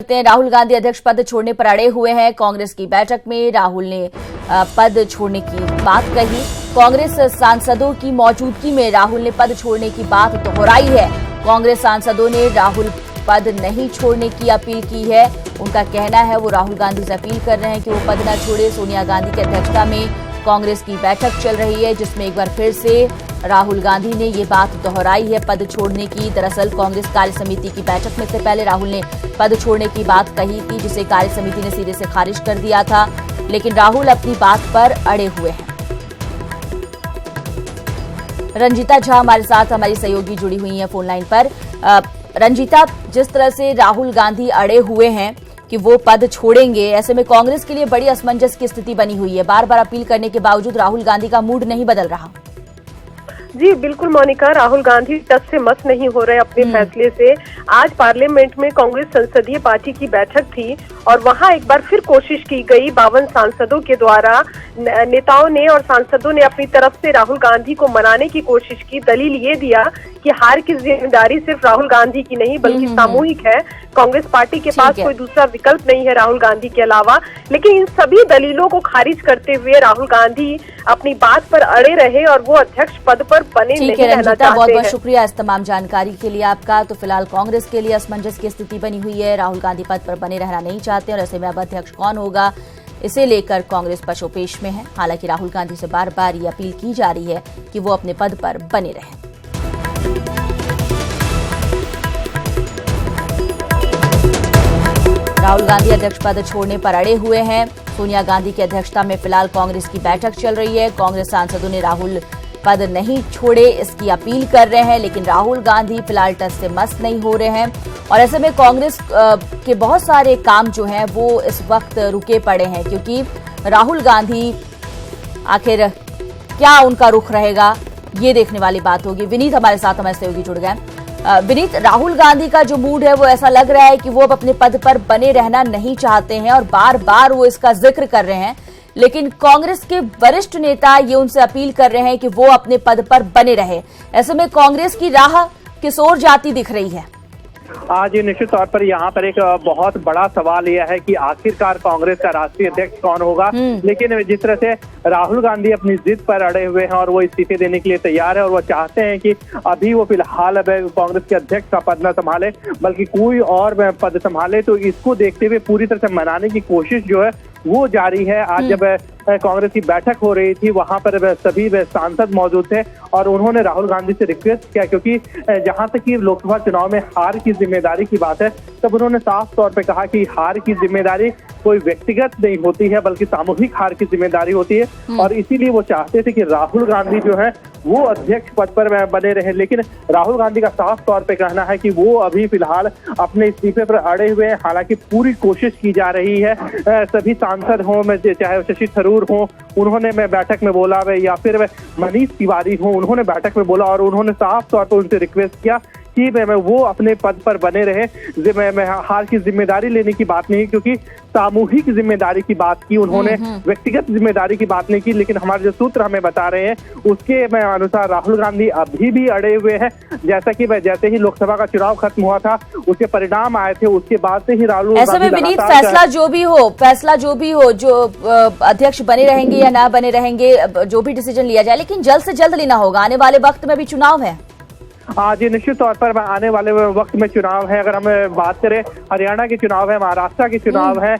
राहुल गांधी अध्यक्ष पद छोड़ने पर अड़े हुए हैं। कांग्रेस की बैठक में राहुल ने पद छोड़ने की बात कही। कांग्रेस सांसदों की मौजूदगी में राहुल ने पद छोड़ने की बात दोहराई है। कांग्रेस सांसदों ने राहुल पद नहीं छोड़ने की अपील की है। उनका कहना है वो राहुल गांधी से अपील कर रहे हैं कि वो पद न छोड़े। सोनिया गांधी की अध्यक्षता में कांग्रेस की बैठक चल रही है, जिसमें एक बार फिर से राहुल गांधी ने ये बात दोहराई है पद छोड़ने की। दरअसल कांग्रेस कार्य समिति की बैठक में से पहले राहुल ने पद छोड़ने की बात कही थी, जिसे कार्य समिति ने सिरे से खारिज कर दिया था, लेकिन राहुल अपनी बात पर अड़े हुए हैं। रंजीता झा हमारे साथ हमारी सहयोगी जुड़ी हुई हैं फोन लाइन पर। रंजीता, जिस तरह से राहुल गांधी अड़े हुए हैं कि वो पद छोड़ेंगे, ऐसे में कांग्रेस के लिए बड़ी असमंजस की स्थिति बनी हुई है। बार बार अपील करने के बावजूद राहुल गांधी का मूड नहीं बदल रहा। जी बिल्कुल मोनिका, राहुल गांधी टस से मस नहीं हो रहे अपने फैसले से। आज पार्लियामेंट में कांग्रेस संसदीय पार्टी की बैठक थी और वहां एक बार फिर कोशिश की गई 52 सांसदों के द्वारा। नेताओं ने और सांसदों ने अपनी तरफ से राहुल गांधी को मनाने की कोशिश की। दलील ये दिया कि हार की जिम्मेदारी सिर्फ राहुल गांधी की नहीं बल्कि सामूहिक है। कांग्रेस पार्टी के पास कोई दूसरा विकल्प नहीं है राहुल गांधी के अलावा। लेकिन इन सभी दलीलों को खारिज करते हुए राहुल गांधी अपनी बात पर अड़े रहे और वो अध्यक्ष पद पर बने नहीं रहना चाहते हैं। बहुत बहुत शुक्रिया इस तमाम जानकारी के लिए आपका। तो फिलहाल कांग्रेस के लिए असमंजस की स्थिति बनी हुई है। राहुल गांधी पद पर बने रहना नहीं चाहते और ऐसे में अब अध्यक्ष कौन होगा, इसे लेकर कांग्रेस पशोपेश में है। हालांकि राहुल गांधी से बार बार ये अपील की जा रही है कि वो अपने पद पर बने रहें। राहुल गांधी अध्यक्ष पद छोड़ने पर अड़े हुए हैं। सोनिया गांधी की अध्यक्षता में फिलहाल कांग्रेस की बैठक चल रही है। कांग्रेस सांसदों ने राहुल पद नहीं छोड़े इसकी अपील कर रहे हैं, लेकिन राहुल गांधी फिलहाल टस से मस नहीं हो रहे हैं और ऐसे में कांग्रेस के बहुत सारे काम जो हैं वो इस वक्त रुके पड़े हैं, क्योंकि राहुल गांधी आखिर क्या उनका रुख रहेगा ये देखने वाली बात होगी। विनीत हमारे साथ हमारे सहयोगी जुड़ गए। विनीत, राहुल गांधी का जो मूड है वो ऐसा लग रहा है कि वो अब अपने पद पर बने रहना नहीं चाहते हैं और बार बार वो इसका जिक्र कर रहे हैं, लेकिन कांग्रेस के वरिष्ठ नेता ये उनसे अपील कर रहे हैं कि वो अपने पद पर बने रहे। ऐसे में कांग्रेस की राह किस ओर जाती दिख रही है? आज निश्चित तौर पर यहाँ पर एक बहुत बड़ा सवाल यह है कि आखिरकार कांग्रेस का राष्ट्रीय अध्यक्ष कौन होगा। लेकिन जिस तरह से राहुल गांधी अपनी जिद पर अड़े हुए हैं और वो इस्तीफे देने के लिए तैयार है और वो चाहते हैं कि अभी वो फिलहाल अब कांग्रेस के अध्यक्ष का पद न संभाले बल्कि कोई और पद संभाले, तो इसको देखते हुए पूरी तरह से मनाने की कोशिश जो है वो जारी है। आज जब कांग्रेस की बैठक हो रही थी वहां पर सभी सांसद मौजूद थे और उन्होंने राहुल गांधी से रिक्वेस्ट किया, क्योंकि जहां तक कि लोकसभा चुनाव में हार की जिम्मेदारी की बात है तब उन्होंने साफ तौर पे कहा कि हार की जिम्मेदारी कोई व्यक्तिगत नहीं होती है बल्कि सामूहिक हार की जिम्मेदारी होती है और इसीलिए वो चाहते थे कि राहुल गांधी जो है वो अध्यक्ष पद पर बने रहे। लेकिन राहुल गांधी का साफ तौर पे कहना है कि वो अभी फिलहाल अपने इस्तीफे पर अड़े हुए हैं। हालांकि पूरी कोशिश की जा रही है, सभी सांसद हों, चाहे शशि थरूर हों, उन्होंने बैठक में बोला, या फिर मनीष तिवारी हों, उन्होंने बैठक में बोला और उन्होंने साफ तौर पर उनसे रिक्वेस्ट किया कि वो अपने पद पर बने रहे। हार की जिम्मेदारी लेने की बात नहीं, क्योंकि सामूहिक जिम्मेदारी की बात की उन्होंने, व्यक्तिगत जिम्मेदारी की बात नहीं की। लेकिन हमारे जो सूत्र हमें बता रहे हैं उसके अनुसार राहुल गांधी अभी भी अड़े हुए हैं। जैसे ही लोकसभा का चुनाव खत्म हुआ था, उसके परिणाम आए थे, उसके बाद से ही राहुल ऐसे में विनीत, फैसला जो भी हो, जो अध्यक्ष बने रहेंगे या ना बने रहेंगे, जो भी डिसीजन लिया जाए, लेकिन जल्द से जल्द लेना होगा। आने वाले वक्त में भी चुनाव है। आज निश्चित तौर पर आने वाले वक्त में चुनाव है। अगर हम बात करें, हरियाणा के चुनाव है, महाराष्ट्र के चुनाव है,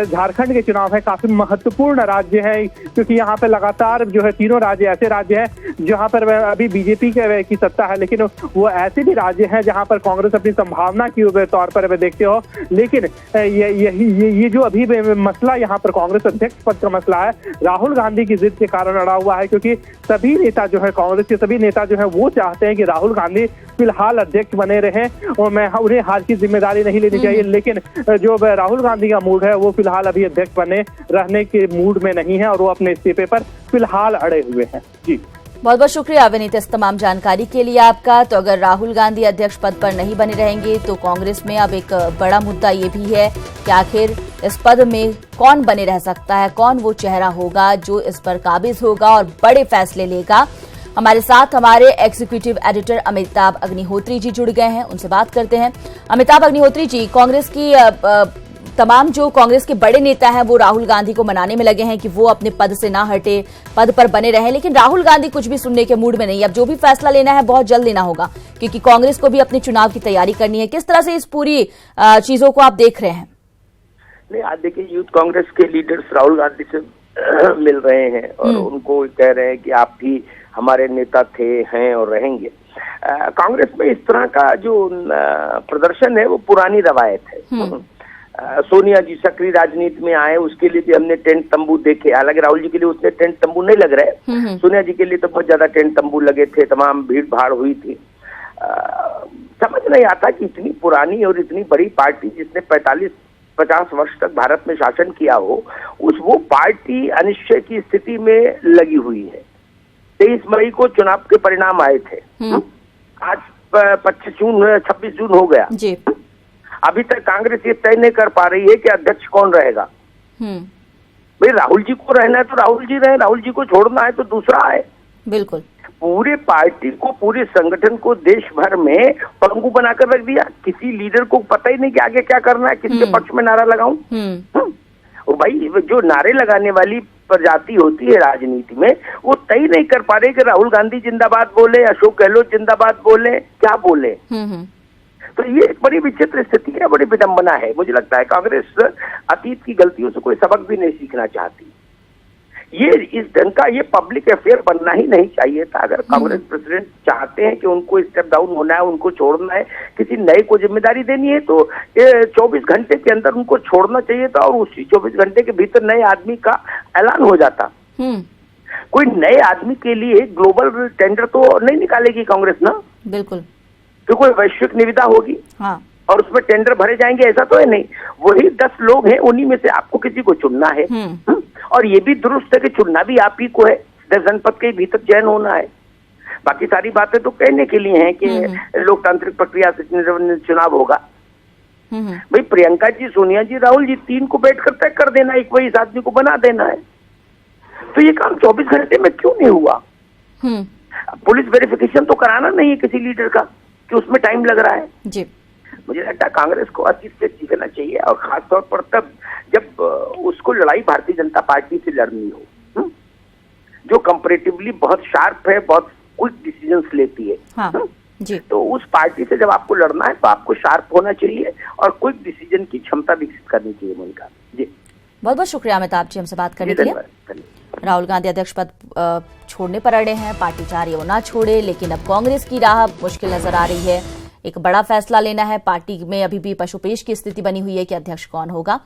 झारखंड के चुनाव है, काफी महत्वपूर्ण राज्य है, क्योंकि यहाँ पे लगातार जो है तीनों राज्य ऐसे राज्य हैं जहाँ पर अभी बीजेपी की सत्ता है, लेकिन वो ऐसे भी राज्य हैं जहाँ पर कांग्रेस अपनी संभावना के तौर पर देखते हो। लेकिन ये जो अभी मसला यहाँ पर कांग्रेस अध्यक्ष पद का मसला है, राहुल गांधी की जिद के कारण अड़ा हुआ है, क्योंकि सभी नेता जो है, कांग्रेस के सभी नेता जो है वो चाहते हैं कि राहुल गांधी फिलहाल अध्यक्ष बने रहे और उन्हें हार की जिम्मेदारी नहीं लेनी चाहिए। लेकिन जो राहुल गांधी का मूड है वो फिलहाल अभी अध्यक्ष बने रहने के मूड में नहीं है और वो अपने इस्तीफे पर फिलहाल अड़े हुए हैं। जी बहुत बहुत शुक्रिया विनीत इस तमाम जानकारी के लिए आपका। तो अगर राहुल गांधी अध्यक्ष पद पर नहीं बने रहेंगे तो कांग्रेस में अब एक बड़ा मुद्दा ये भी है कि आखिर इस पद में कौन बने रह सकता है, कौन वो चेहरा होगा जो इस पर काबिज होगा और बड़े फैसले लेगा। हमारे साथ हमारे एग्जीक्यूटिव एडिटर अमिताभ अग्निहोत्री जी जुड़ गए हैं, उनसे बात करते हैं। अमिताभ अग्निहोत्री जी, कांग्रेस की तमाम जो कांग्रेस के बड़े नेता हैं वो राहुल गांधी को मनाने में लगे हैं कि वो अपने पद से ना हटे, पद पर बने रहें, लेकिन राहुल गांधी कुछ भी सुनने के मूड में नहीं। अब जो भी फैसला लेना है बहुत जल्द लेना होगा, क्योंकि कांग्रेस को भी अपने चुनाव की तैयारी करनी है। किस तरह से इस पूरी चीजों को आप देख रहे हैं? नहीं, आज देखिए, यूथ कांग्रेस के लीडर्स राहुल गांधी से मिल रहे हैं और उनको कह रहे हैं कि आप भी हमारे नेता थे, हैं और रहेंगे। कांग्रेस में इस तरह का जो प्रदर्शन है वो पुरानी रवायत है। सोनिया जी सक्रिय राजनीति में आए, उसके लिए भी हमने टेंट तंबू देखे। हालांकि राहुल जी के लिए उसने टेंट तंबू नहीं लग रहे, सोनिया जी के लिए तो बहुत ज्यादा टेंट तंबू लगे थे, तमाम भीड़ भाड़ हुई थी। समझ नहीं आता कि इतनी पुरानी और इतनी बड़ी पार्टी जिसने 45-50 वर्ष तक भारत में शासन किया हो, वो पार्टी अनिश्चय की स्थिति में लगी हुई है। 23 मई को चुनाव के परिणाम आए थे, आज 26 जून हो गया जी। अभी तक कांग्रेस ये तय नहीं कर पा रही है कि अध्यक्ष कौन रहेगा। भाई, राहुल जी को रहना है तो राहुल जी रहे, राहुल जी को छोड़ना है तो दूसरा आए। बिल्कुल। पूरे पार्टी को, पूरे संगठन को देश भर में पंगु बनाकर रख दिया। किसी लीडर को पता ही नहीं कि आगे क्या करना है, किसके पक्ष में नारा लगाऊं। भाई, जो नारे लगाने वाली प्रजाति होती है राजनीति में, वो तय नहीं कर पा रहे कि राहुल गांधी जिंदाबाद बोले, अशोक गहलोत जिंदाबाद बोले, क्या बोले। तो ये एक बड़ी विचित्र स्थिति है, बड़ी विडंबना है। मुझे लगता है कांग्रेस अतीत की गलतियों से कोई सबक भी नहीं सीखना चाहती। ये इस ढंग का ये पब्लिक अफेयर बनना ही नहीं चाहिए था। अगर कांग्रेस प्रेसिडेंट चाहते हैं कि उनको स्टेप डाउन होना है, उनको छोड़ना है, किसी नए को जिम्मेदारी देनी है, तो 24 घंटे के अंदर उनको छोड़ना चाहिए था और उसी 24 घंटे के भीतर नए आदमी का ऐलान हो जाता। कोई नए आदमी के लिए ग्लोबल टेंडर तो नहीं निकालेगी कांग्रेस ना। बिल्कुल। तो कोई वैश्विक निविदा होगी और उसमें टेंडर भरे जाएंगे, ऐसा तो है नहीं। वही 10 लोग हैं, उन्हीं में से आपको किसी को चुनना है। और ये भी दुरुस्त है कि चुनना भी आप ही को है, 10 जनपद के भीतर चयन होना है। बाकी सारी बातें तो कहने के लिए हैं कि लोकतांत्रिक प्रक्रिया से चुनाव होगा। भाई, प्रियंका जी, सोनिया जी, राहुल जी, 3 को बैठकर तय कर देना, एक वही आदमी को बना देना है। तो ये काम 24 घंटे में क्यों नहीं हुआ? पुलिस वेरिफिकेशन तो कराना नहीं है किसी लीडर का कि उसमें टाइम लग रहा है जी। मुझे लगता है कांग्रेस को अतीत से सीखना चाहिए, और खासतौर पर तब जब उसको लड़ाई भारतीय जनता पार्टी से लड़नी हो, जो कंपैरेटिवली बहुत शार्प है, बहुत क्विक डिसीजंस लेती है। जी। तो उस पार्टी से जब आपको लड़ना है तो आपको शार्प होना चाहिए और क्विक डिसीजन की क्षमता विकसित करनी चाहिए। मोनिका जी, बहुत बहुत शुक्रिया अमिताभ जी हमसे बात करने के लिए। राहुल गांधी अध्यक्ष पद छोड़ने पर अड़े हैं, पार्टी चाह रही है वो ना छोड़े, लेकिन अब कांग्रेस की राह मुश्किल नजर आ रही है। एक बड़ा फैसला लेना है, पार्टी में अभी भी पशुपेश की स्थिति बनी हुई है कि अध्यक्ष कौन होगा।